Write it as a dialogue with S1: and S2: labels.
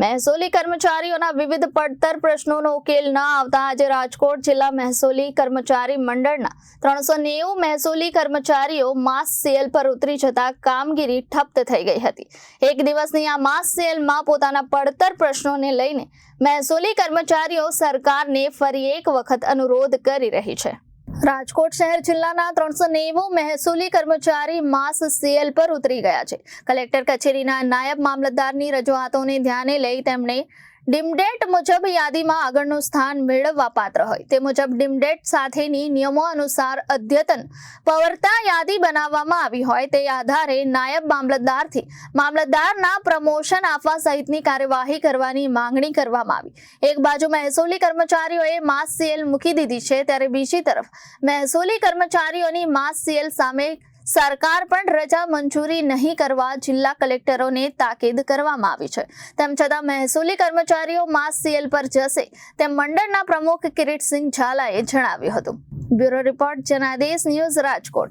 S1: મહેસૂલી કર્મચારીઓના વિવિધ પડતર પ્રશ્નોનો ઉકેલ ન આવતા આજે રાજકોટ જિલ્લા મહેસૂલી કર્મચારી મંડળના 390 મહેસૂલી કર્મચારીઓ માસ સેલ પર ઉતરી જતા કામગીરી ઠપ્પ થઈ ગઈ હતી। એક દિવસની આ માસ સેલમાં પોતાના પડતર પ્રશ્નોને લઈને મહેસૂલી કર્મચારીઓ સરકારને ફરી એક વખત અનુરોધ કરી રહી છે। રાજકોટ શહેર જિલ્લાના 390 મહેસૂલી કર્મચારી માસ સેલ પર ઉતરી ગયા છે। કલેક્ટર કચેરીના નાયબ મામલતદારની રજૂઆતોને ધ્યાને લઈ તેમણે ડીમડેટ મુજબ યાદીમાં આગળનું સ્થાન મેળવવા પાત્ર હોય તે મુજબ ડીમડેટ સાથેની નિયમો અનુસાર અદ્યતન પવર્તા યાદી બનાવવામાં આવી હોય તે આધારે નાયબ મામલતદારથી મામલતદારના પ્રમોશન આપવા સહિતની કાર્યવાહી કરવાની માંગણી કરવામાં આવી। એક બાજુ મહેસૂલી કર્મચારીઓએ માસ સેલ મૂકી દીધી છે ત્યારે બીજી તરફ મહેસૂલી કર્મચારીઓની માસ સેલ સામે સરકાર પણ રજા મંજૂરી નહીં કરવા જિલ્લા કલેક્ટરોને તાકીદ કરવામાં આવી છે। તેમ છતાં મહેસૂલી કર્મચારીઓ માસ સેલ પર જશે તેમ મંડળના પ્રમુખ કિરીટસિંહ ઝાલાએ જણાવ્યું હતું। Bureau report Janadesh news Rajkot.